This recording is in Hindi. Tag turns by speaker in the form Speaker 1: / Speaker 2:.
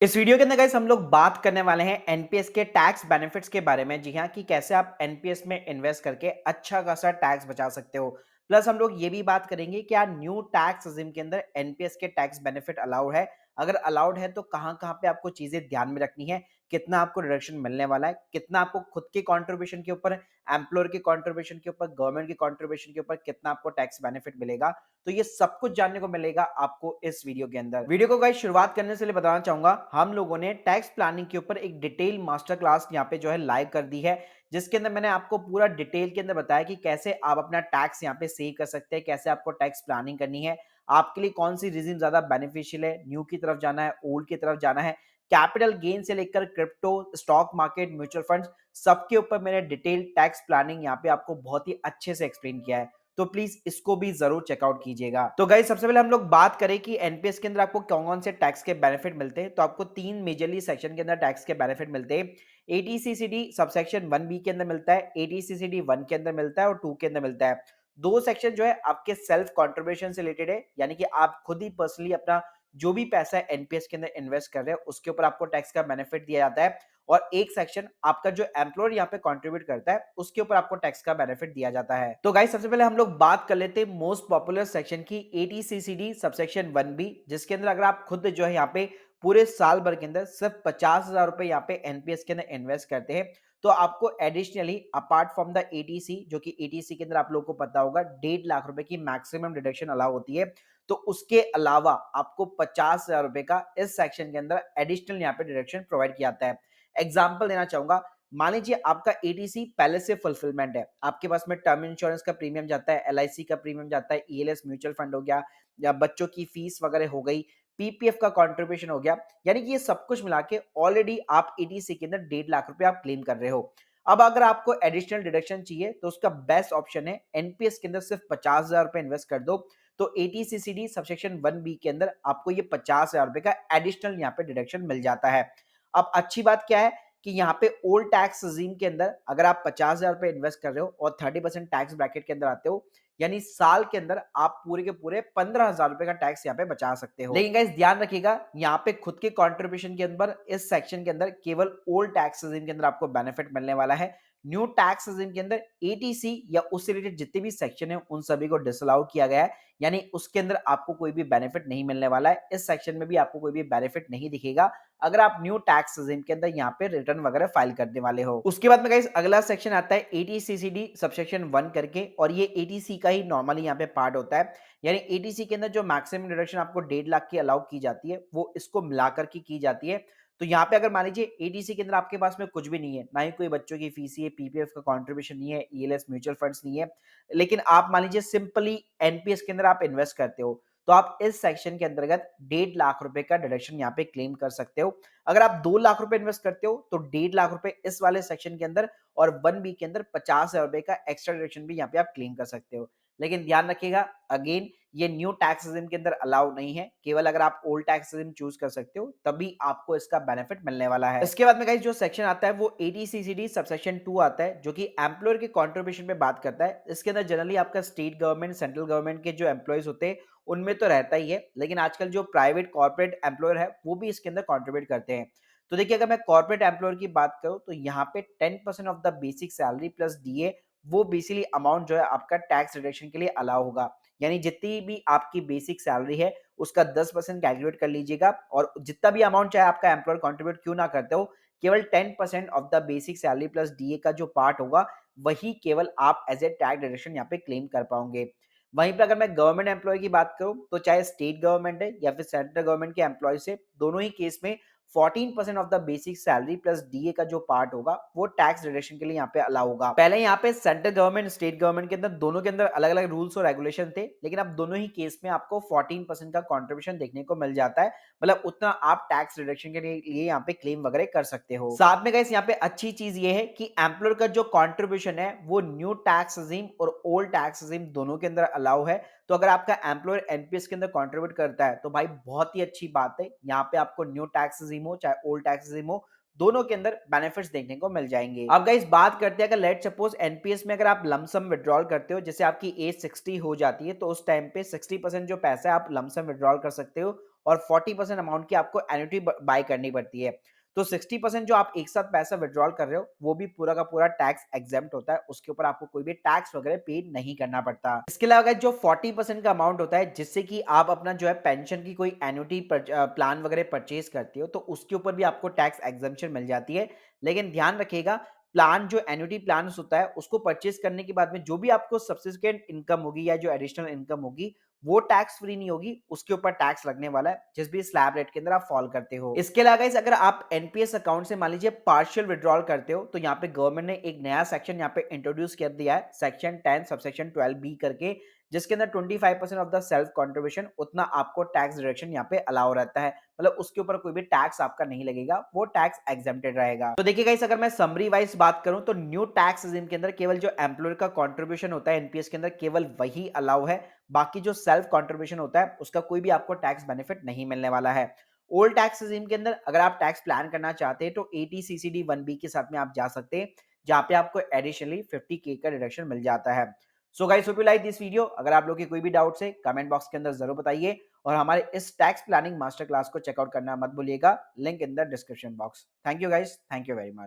Speaker 1: इस वीडियो के अंदर गाइस हम लोग बात करने वाले हैं एनपीएस के टैक्स बेनिफिट्स के बारे में। जी हाँ, कि कैसे आप एनपीएस में इन्वेस्ट करके अच्छा खासा टैक्स बचा सकते हो। प्लस हम लोग ये भी बात करेंगे क्या न्यू टैक्स रेजिम के अंदर एनपीएस के टैक्स बेनिफिट अलाउड है। अगर अलाउड है तो कहाँ कहाँ पे आपको चीजें ध्यान में रखनी है, कितना आपको डिडक्शन मिलने वाला है, कितना आपको खुद के कंट्रीब्यूशन के ऊपर, एम्प्लॉयर के कंट्रीब्यूशन के ऊपर, गवर्नमेंट के कंट्रीब्यूशन के ऊपर कितना आपको टैक्स बेनिफिट मिलेगा। तो ये सब कुछ जानने को मिलेगा आपको इस वीडियो के अंदर। वीडियो को गाइस शुरुआत करने से बताना चाहूंगा, हम लोगों ने टैक्स प्लानिंग के ऊपर एक डिटेल मास्टर क्लास यहाँ पे जो है लाइव कर दी है, जिसके अंदर मैंने आपको पूरा डिटेल के अंदर बताया कि कैसे आप अपना टैक्स यहाँ पे सेव कर सकते हैं, कैसे आपको टैक्स प्लानिंग करनी है, आपके लिए कौन सी रिजिम ज्यादा बेनिफिशियल है, न्यू की तरफ जाना है, ओल्ड की तरफ जाना है, कैपिटल गेन से लेकर crypto, stock market, mutual funds, सबके ऊपर मैंने डिटेल टैक्स प्लानिंग यहाँ पे आपको बहुत ही अच्छे से एक्सप्लेन किया है। तो प्लीज इसको भी जरूर चेकआउट कीजिएगा। तो गाइस सबसे पहले हम लोग बात करें कि एनपीएस के अंदर आपको कौन कौन से टैक्स के बेनिफिट मिलते हैं। तो आपको तीन मेजरली सेक्शन के अंदर टैक्स के बेनिफिट मिलते हैं। एटीसीसीडी सबसेक्शन 1 बी के अंदर मिलता है, एटीसीसीडी 1 के अंदर मिलता है और 2 के अंदर मिलता है। दो सेक्शन जो है आपके सेल्फ कंट्रीब्यूशन से रिलेटेड है, यानी कि आप खुद ही पर्सनली अपना जो भी पैसा है एनपीएस के अंदर इन्वेस्ट कर रहे हैं उसके ऊपर आपको टैक्स का बेनिफिट दिया जाता है। और एक सेक्शन आपका जो एम्प्लॉयर यहाँ पे कंट्रीब्यूट करता है उसके ऊपर आपको टैक्स का बेनिफिट दिया जाता है। तो गाइस सबसे पहले हम लोग बात कर लेते हैं मोस्ट पॉपुलर सेक्शन की, एटीसीसीडी सबसेक्शन 1 बी, जिसके अंदर अगर आप खुद जो है यहाँ पे पूरे साल भर के अंदर सिर्फ 50,000 रुपए यहाँ पे एनपीएस के अंदर इन्वेस्ट करते हैं तो आपको additionally apart from the ATC, जो कि एटीसी के अंदर आप लोगों को पता होगा 1.5 लाख रुपए की मैक्सिमम डिडक्शन अलाउ होती है, तो उसके अलावा आपको 50,000 रुपए का इस सेक्शन के अंदर एडिशनल यहाँ पे डिडक्शन प्रोवाइड किया जाता है। एग्जाम्पल देना चाहूंगा, मान लीजिए आपका एटीसी पहले से फुलफिलमेंट है, आपके पास में टर्म इंश्योरेंस का प्रीमियम जाता है, एलआईसी का प्रीमियम जाता है, ईएलएस म्यूचुअल फंड हो गया, या बच्चों की फीस वगैरह हो गई, पीपीएफ का कंट्रीब्यूशन हो गया, यानी कि ये सब कुछ मिला के ऑलरेडी आप एटीसी के अंदर 1.5 लाख रुपए आप क्लेम कर रहे हो। अब अगर आपको एडिशनल डिडक्शन चाहिए तो उसका बेस्ट ऑप्शन है एनपीएस के अंदर सिर्फ 50,000 रुपए इन्वेस्ट कर दो, तो एटीसीसीडी सबसेक्शन 1 बी के अंदर आपको ये 50,000 रुपए का एडिशनल यहाँ पे डिडक्शन मिल जाता है। अब अच्छी बात क्या है कि यहाँ पे ओल्ड टैक्स रिजीम के अंदर अगर आप 50,000 रुपए इन्वेस्ट कर रहे हो और 30% टैक्स ब्रैकेट के अंदर आते हो, यानी साल के अंदर आप पूरे के पूरे 15,000 रुपए का टैक्स यहाँ पे बचा सकते हो। लेकिन गाइस ध्यान रखिएगा, यहाँ पे खुद के कंट्रीब्यूशन के अंदर इस सेक्शन के अंदर केवल ओल्ड टैक्स रिजीम के अंदर आपको बेनिफिट मिलने वाला है। न्यू टैक्स रिजीम के अंदर एटीसी या उससे रिलेटेड जितने भी सेक्शन है उन सभी को डिसअलाउ किया गया है, यानी उसके अंदर आपको कोई भी बेनिफिट नहीं मिलने वाला है। इस सेक्शन में भी आपको कोई भी बेनिफिट नहीं दिखेगा अगर आप न्यू टैक्स रिजीम के अंदर यहाँ पे रिटर्न वगैरह फाइल करने वाले हो। उसके बाद में गाइस अगला सेक्शन आता है एटीसीसीडी सबसेक्शन 1 करके, और ये एटीसी का ही नॉर्मली यहाँ पे पार्ट होता है, यानी एटीसी के अंदर जो मैक्सिमम डिडक्शन आपको 1.5 लाख की अलाउ की जाती है वो इसको मिलाकर की जाती है। तो यहाँ पे अगर मान लीजिए एटीसी के अंदर आपके पास में कुछ भी नहीं है, ना ही कोई बच्चों की फीस है, पीपीएफ का कंट्रीब्यूशन नहीं है, ईएलएस म्यूचुअल फंड्स नहीं है, लेकिन आप मान लीजिए सिंपली एनपीएस के अंदर आप इन्वेस्ट करते हो, तो आप इस सेक्शन के अंतर्गत 1.5 लाख रुपए का डिडक्शन यहाँ पे क्लेम कर सकते हो। अगर आप 2 लाख रुपए इन्वेस्ट करते हो तो 1.5 लाख रुपए इस वाले सेक्शन के अंदर, और 1 बी के अंदर 50,000 रुपए का एक्स्ट्रा डिडक्शन भी यहाँ पे आप क्लेम कर सकते हो। लेकिन ध्यान रखिएगा, अगेन ये न्यू टैक्स रेजिम के अंदर अलाउ नहीं है, केवल अगर आप ओल्ड टैक्स रेजिम चूज कर सकते हो तभी आपको इसका बेनिफिट मिलने वाला है। इसके बाद में गाइस जो सेक्शन आता है वो एटीसीसीडी सबसेक्शन 2 आता है, जो कि एम्प्लॉयर के कंट्रीब्यूशन पे बात करता है। इसके अंदर जनरली आपका स्टेट गवर्नमेंट, सेंट्रल गवर्नमेंट के जो एम्प्लॉयज होते हैं उनमें तो रहता ही है, लेकिन आजकल जो प्राइवेट कॉर्पोरेट एम्प्लॉयर है वो भी इसके अंदर कंट्रीब्यूट करते हैं। तो देखिए, अगर मैं कॉर्पोरेट एम्प्लॉयर की बात करूं तो यहाँ पे 10% of the basic salary plus DA, वो बेसिकली अमाउंट जो है आपका टैक्स रिडक्शन के लिए अलाउ होगा। यानी जितनी भी आपकी बेसिक सैलरी है उसका 10% कैलकुलेट कर लीजिएगा, और जितना भी अमाउंट चाहे आपका एम्प्लॉयर कंट्रीब्यूट क्यों ना करते हो, केवल 10% of the basic salary plus DA का जो पार्ट होगा वही केवल आप एज ए टैक्स डिडक्शन यहाँ पे क्लेम कर पाओगे। वहीं पे अगर मैं गवर्नमेंट एम्प्लॉय की बात करूं तो चाहे स्टेट गवर्नमेंट है या फिर सेंट्रल गवर्नमेंट के एम्प्लॉय से, दोनों ही केस में 14% of the basic salary plus DA का जो पार्ट होगा वो टैक्स रिडक्शन के लिए यहाँ पे अलाउ होगा। पहले यहाँ पे सेंट्रल गवर्नमेंट स्टेट गवर्नमेंट के अंदर दोनों के अंदर अलग अलग रूल्स और रेगुलेशन थे, लेकिन अब दोनों ही केस में आपको 14% का कॉन्ट्रीब्यूशन देखने को मिल जाता है, मतलब उतना आप टैक्स रिडक्शन के लिए यहाँ पे क्लेम वगैरह कर सकते हो। साथ में गाइस यहाँ पे अच्छी चीज ये है कि एम्प्लॉयर का जो कॉन्ट्रीब्यूशन है वो न्यू टैक्स रिजीम और ओल्ड टैक्स रिजीम दोनों के अंदर अलाउ है। तो अगर आपका एम्प्लॉयर एनपीएस के अंदर कंट्रीब्यूट करता है तो भाई बहुत ही अच्छी बात है, यहाँ पे आपको न्यू टैक्स रिजीम हो चाहे ओल्ड टैक्स रिजीम हो, दोनों के अंदर बेनिफिट्स देखने को मिल जाएंगे। अब गाइस बात करते हैं, अगर लेट सपोज एनपीएस में अगर आप लमसम विड्रॉल करते हो, जैसे आपकी एज 60 हो जाती है, तो उस टाइम पे 60% जो पैसा है आप लमसम विड्रॉल कर सकते हो और 40% अमाउंट की आपको एन्युटी बाय करनी पड़ती है। तो 60% जो आप एक साथ पैसा विथड्रॉल कर रहे हो, वो भी पूरा का पूरा टैक्स एग्जेम्प्ट होता है, उसके ऊपर आपको कोई भी टैक्स वगैरह पे नहीं करना पड़ता। इसके अलावा जो 40% का अमाउंट होता है, जिससे कि आप अपना जो है पेंशन की कोई एन्युटी प्लान वगैरह परचेज करते हो, तो उसके ऊपर भी आपको टैक्स एग्जेम्पशन मिल जाती है। लेकिन ध्यान रखिएगा, प्लान जो एन्युटी प्लान होता है, उसको परचेज करने के बाद में जो भी आपको सब्सिक्वेंट इनकम होगी या जो एडिशनल इनकम होगी, वो टैक्स फ्री नहीं होगी, उसके ऊपर टैक्स लगने वाला है, जिस भी स्लैब रेट के अंदर आप फॉल करते हो। इसके अलावा गाइस, अगर आप एनपीएस अकाउंट से मान लीजिए पार्शियल विड्रॉल करते हो, तो यहाँ पे गवर्नमेंट ने एक नया सेक्शन यहाँ पे इंट्रोड्यूस कर दिया है, सेक्शन 10 सबसेक्शन 12 बी करके, जिसके अंदर 25% ऑफ द सेल्फ कंट्रीब्यूशन उतना आपको टैक्स डिडक्शन यहाँ पे अलाउ रहता है। मतलब उसके ऊपर कोई भी टैक्स आपका नहीं लगेगा, वो टैक्स एग्जेम्प्टेड रहेगा। तो देखिए गाइस, अगर मैं समरी वाइज बात करूं तो न्यू टैक्स रेजिम के अंदर केवल जो एम्प्लॉयर का कंट्रीब्यूशन होता है एनपीएस के अंदर, केवल वही अलाउ है। बाकी जो सेल्फ कंट्रीब्यूशन होता है, उसका कोई भी आपको टैक्स बेनिफिट नहीं मिलने वाला है। ओल्ड टैक्स रेजिम के अंदर अगर आप टैक्स प्लान करना चाहते हैं, तो 80 CCD 1B के साथ में आप जा सकते हैं, जहां पे आपको एडिशनली 50K का डिडक्शन मिल जाता है। So guys, hope you like this video. अगर आप लोग की कोई भी डाउट्स है, कमेंट बॉक्स के अंदर जरूर बताइए, और हमारे इस टैक्स प्लानिंग मास्टर क्लास को चेकआउट करना मत भूलिएगा, link in the description box. Thank you guys, thank you very much.